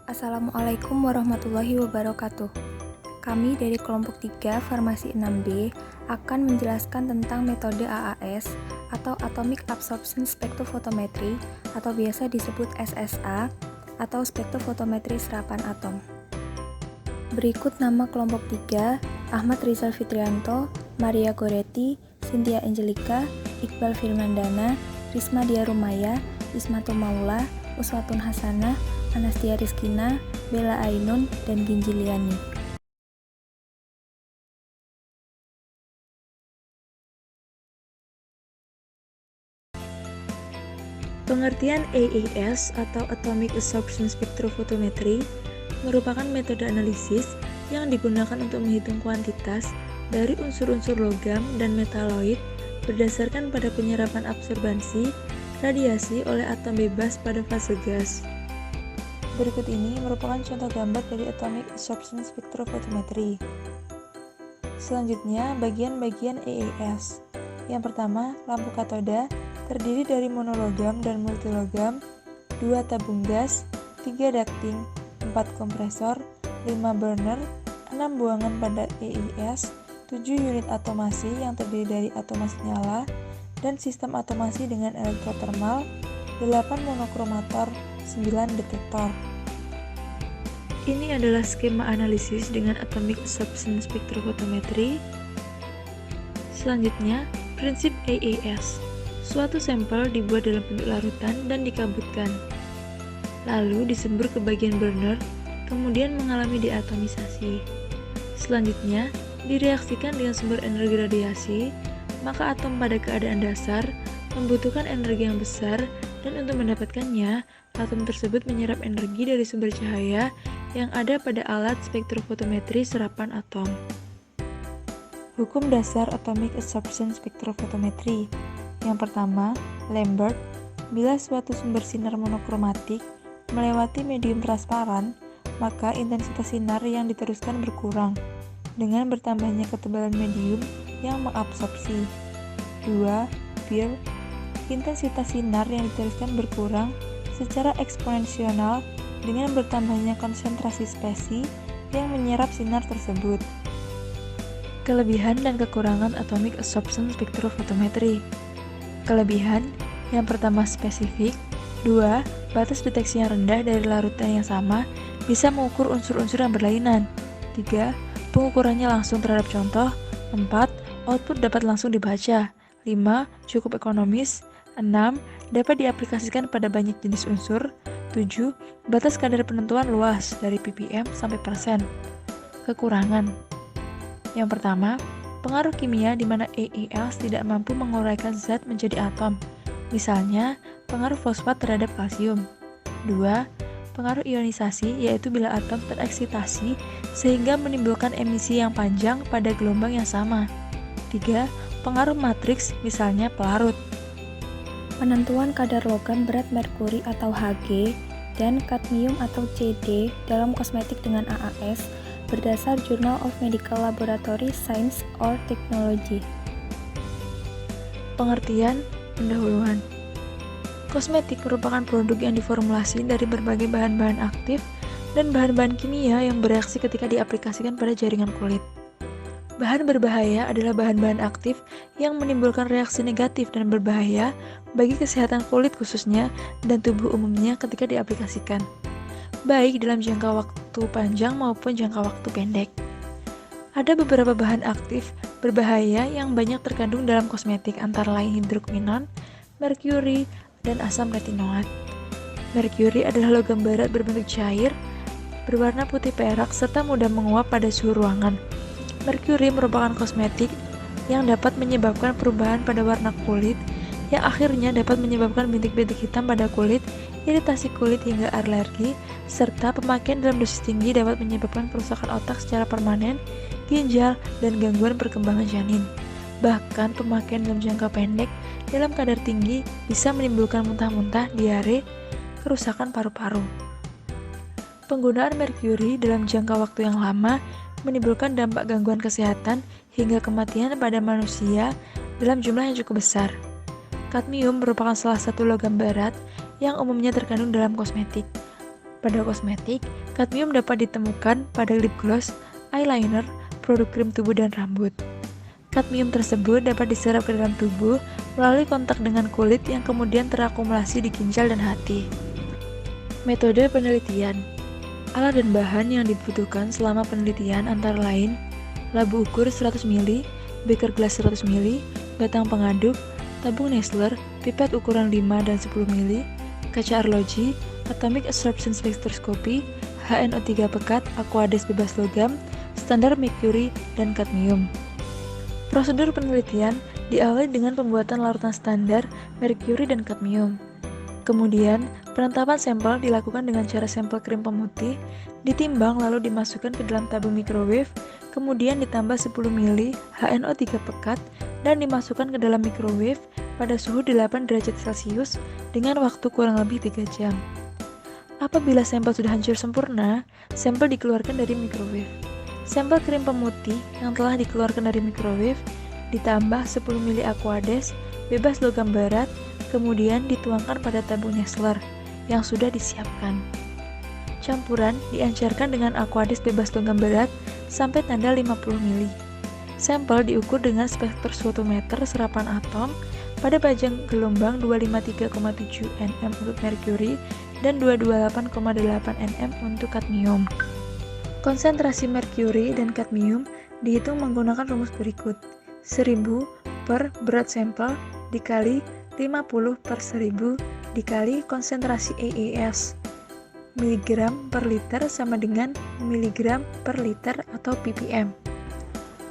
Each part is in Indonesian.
Assalamualaikum warahmatullahi wabarakatuh. Kami dari kelompok 3 Farmasi 6B akan menjelaskan tentang metode AAS atau Atomic Absorption Spectrophotometry atau biasa disebut SSA atau spektrofotometri serapan atom. Berikut nama kelompok 3: Ahmad Rizal Fitrianto, Maria Goretti, Cynthia Angelica, Iqbal Firmandana, Risma Dia Rumaya, Ismatul Maula, Uswatun Hasanah, Anastia Rizkina, Bella Ainun, dan Ginji Liani. Pengertian AAS atau Atomic Absorption Spectrophotometry merupakan metode analisis yang digunakan untuk menghitung kuantitas dari unsur-unsur logam dan metaloid berdasarkan pada penyerapan absorbansi radiasi oleh atom bebas pada fase gas. Berikut ini merupakan contoh gambar dari Atomic Absorption Spectrophotometry. Selanjutnya, bagian-bagian AAS. Yang pertama, lampu katoda terdiri dari monologam dan multilogam, 2 tabung gas, 3 ducting, 4 kompresor, 5 burner, 6 buangan pada AES, 7 unit atomasi yang terdiri dari atomasi nyala, dan sistem atomasi dengan elektrotermal, 8 monokromator, 9 detektor. Ini adalah skema analisis dengan Atomic Absorption Spectrophotometry. Selanjutnya, prinsip AAS. Suatu sampel dibuat dalam bentuk larutan dan dikabutkan, lalu disembur ke bagian burner, kemudian mengalami deatomisasi. Selanjutnya, direaksikan dengan sumber energi radiasi, maka atom pada keadaan dasar membutuhkan energi yang besar, dan untuk mendapatkannya, atom tersebut menyerap energi dari sumber cahaya yang ada pada alat spektrofotometri serapan atom. Hukum dasar Atomic Absorption Spectrophotometry. Yang pertama, Lambert, bila suatu sumber sinar monokromatik melewati medium transparan, maka intensitas sinar yang diteruskan berkurang dengan bertambahnya ketebalan medium yang mengabsorpsi. 2. Beer, intensitas sinar yang diteruskan berkurang secara eksponensial dengan bertambahnya konsentrasi spesi yang menyerap sinar tersebut. Kelebihan dan kekurangan Atomic Absorption Spectrophotometry. Kelebihan, yang pertama spesifik, 2. Batas deteksi yang rendah dari larutan yang sama bisa mengukur unsur-unsur yang berlainan. 3. Pengukurannya langsung terhadap contoh. 4. Output dapat langsung dibaca. 5. Cukup ekonomis. 6. Dapat diaplikasikan pada banyak jenis unsur. 7. Batas kadar penentuan luas dari ppm sampai persen. Kekurangan. Yang pertama, pengaruh kimia di mana AES tidak mampu menguraikan zat menjadi atom. Misalnya, pengaruh fosfat terhadap kalsium. 2. Pengaruh ionisasi, yaitu bila atom tereksitasi sehingga menimbulkan emisi yang panjang pada gelombang yang sama. 3. Pengaruh matriks, misalnya pelarut. Penentuan kadar logam berat merkuri atau Hg dan kadmium atau Cd dalam kosmetik dengan AAS berdasar Journal of Medical Laboratory Science or Technology. Pengertian pendahuluan. Kosmetik merupakan produk yang diformulasi dari berbagai bahan-bahan aktif dan bahan-bahan kimia yang bereaksi ketika diaplikasikan pada jaringan kulit. Bahan berbahaya adalah bahan-bahan aktif yang menimbulkan reaksi negatif dan berbahaya bagi kesehatan kulit khususnya dan tubuh umumnya ketika diaplikasikan, baik dalam jangka waktu panjang maupun jangka waktu pendek. Ada beberapa bahan aktif berbahaya yang banyak terkandung dalam kosmetik, antara lain hidroquinon, merkuri, dan asam retinoat. Merkuri adalah logam berat berbentuk cair, berwarna putih perak, serta mudah menguap pada suhu ruangan. Merkuri merupakan kosmetik yang dapat menyebabkan perubahan pada warna kulit, yang akhirnya dapat menyebabkan bintik-bintik hitam pada kulit, iritasi kulit hingga alergi, serta pemakaian dalam dosis tinggi dapat menyebabkan kerusakan otak secara permanen, ginjal, dan gangguan perkembangan janin. Bahkan pemakaian dalam jangka pendek dalam kadar tinggi bisa menimbulkan muntah-muntah, diare, kerusakan paru-paru. Penggunaan merkuri dalam jangka waktu yang lama menimbulkan dampak gangguan kesehatan hingga kematian pada manusia dalam jumlah yang cukup besar. Kadmium merupakan salah satu logam berat yang umumnya terkandung dalam kosmetik. Pada kosmetik, kadmium dapat ditemukan pada lip gloss, eyeliner, produk krim tubuh dan rambut. Kadmium tersebut dapat diserap ke dalam tubuh melalui kontak dengan kulit yang kemudian terakumulasi di ginjal dan hati. Metode penelitian. Alat dan bahan yang dibutuhkan selama penelitian antara lain labu ukur 100 ml, beker gelas 100 ml, batang pengaduk, tabung Nessler, pipet ukuran 5 dan 10 ml, kaca arloji, atomic absorption spectroscopy, HNO3 pekat, Aquades bebas logam, standar merkuri, dan kadmium. Prosedur penelitian diawali dengan pembuatan larutan standar merkuri dan kadmium. Kemudian, penetapan sampel dilakukan dengan cara sampel krim pemutih, ditimbang lalu dimasukkan ke dalam tabung microwave, kemudian ditambah 10 ml HNO3 pekat, dan dimasukkan ke dalam microwave pada suhu 8 derajat Celcius dengan waktu kurang lebih 3 jam. Apabila sampel sudah hancur sempurna, sampel dikeluarkan dari microwave. Sampel krim pemutih yang telah dikeluarkan dari microwave ditambah 10 ml Aquades bebas logam barat, kemudian dituangkan pada tabung Nessler yang sudah disiapkan. Campuran diancarkan dengan Aquades bebas logam berat sampai tanda 50 ml. Sampel diukur dengan spektrofotometer serapan atom pada panjang gelombang 253,7 nm untuk merkuri dan 228,8 nm untuk kadmium. Konsentrasi merkuri dan kadmium dihitung menggunakan rumus berikut: 1000 per berat sampel dikali 50/1000 dikali konsentrasi EES miligram per liter sama dengan miligram per liter atau ppm.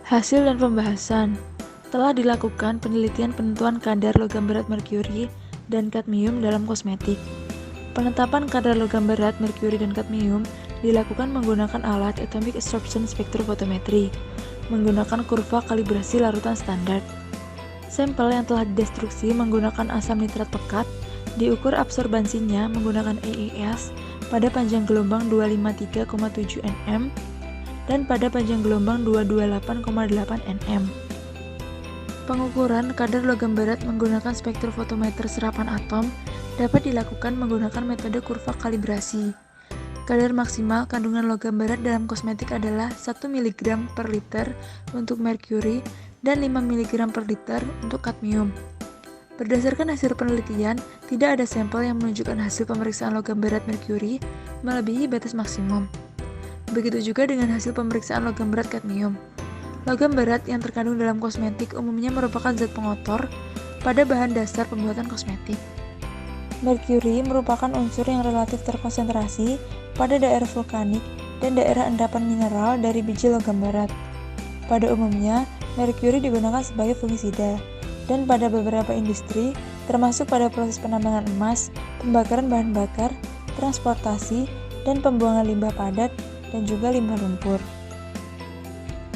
Hasil dan pembahasan. Telah dilakukan penelitian penentuan kadar logam berat merkuri dan kadmium dalam kosmetik. Penetapan kadar logam berat merkuri dan kadmium dilakukan menggunakan alat atomic absorption spectrophotometry, menggunakan kurva kalibrasi larutan standar. Sampel yang telah didestruksi menggunakan asam nitrat pekat diukur absorbansinya menggunakan EES pada panjang gelombang 253,7 nm dan pada panjang gelombang 228,8 nm. Pengukuran kadar logam berat menggunakan spektrofotometer serapan atom dapat dilakukan menggunakan metode kurva kalibrasi. Kadar maksimal kandungan logam berat dalam kosmetik adalah 1 mg per liter untuk merkuri dan 5 mg per liter untuk kadmium. Berdasarkan hasil penelitian, tidak ada sampel yang menunjukkan hasil pemeriksaan logam berat merkuri melebihi batas maksimum. Begitu juga dengan hasil pemeriksaan logam berat kadmium. Logam berat yang terkandung dalam kosmetik umumnya merupakan zat pengotor pada bahan dasar pembuatan kosmetik. Merkuri merupakan unsur yang relatif terkonsentrasi pada daerah vulkanik dan daerah endapan mineral dari biji logam berat. Pada umumnya, merkuri digunakan sebagai fungisida, dan pada beberapa industri, termasuk pada proses penambangan emas, pembakaran bahan bakar, transportasi, dan pembuangan limbah padat, dan juga limbah lumpur.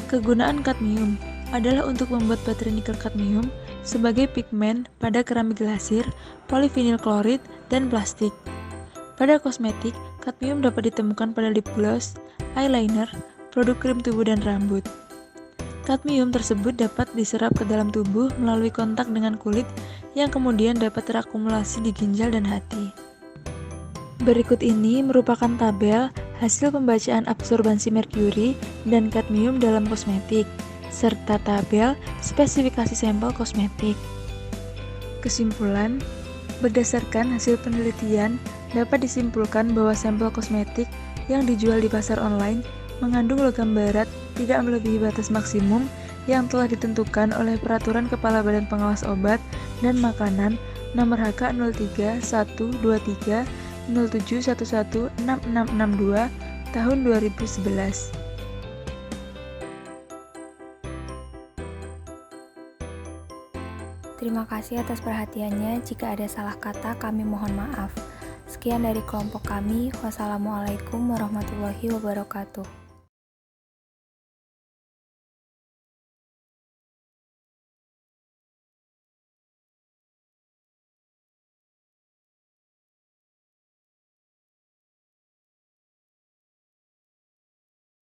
Kegunaan kadmium adalah untuk membuat baterai nikel kadmium sebagai pigmen pada keramik glasir, polivinil klorid, dan plastik. Pada kosmetik, kadmium dapat ditemukan pada lip gloss, eyeliner, produk krim tubuh dan rambut. Kadmium tersebut dapat diserap ke dalam tubuh melalui kontak dengan kulit yang kemudian dapat terakumulasi di ginjal dan hati. Berikut ini merupakan tabel hasil pembacaan absorbansi merkuri dan kadmium dalam kosmetik, serta tabel spesifikasi sampel kosmetik. Kesimpulan, berdasarkan hasil penelitian, dapat disimpulkan bahwa sampel kosmetik yang dijual di pasar online mengandung logam berat tidak melebihi batas maksimum yang telah ditentukan oleh Peraturan Kepala Badan Pengawas Obat dan Makanan Nomor HK 03.123 0711 6662 tahun 2011. Terima kasih atas perhatiannya. Jika ada salah kata, kami mohon maaf. Sekian dari kelompok kami. Wassalamualaikum warahmatullahi wabarakatuh.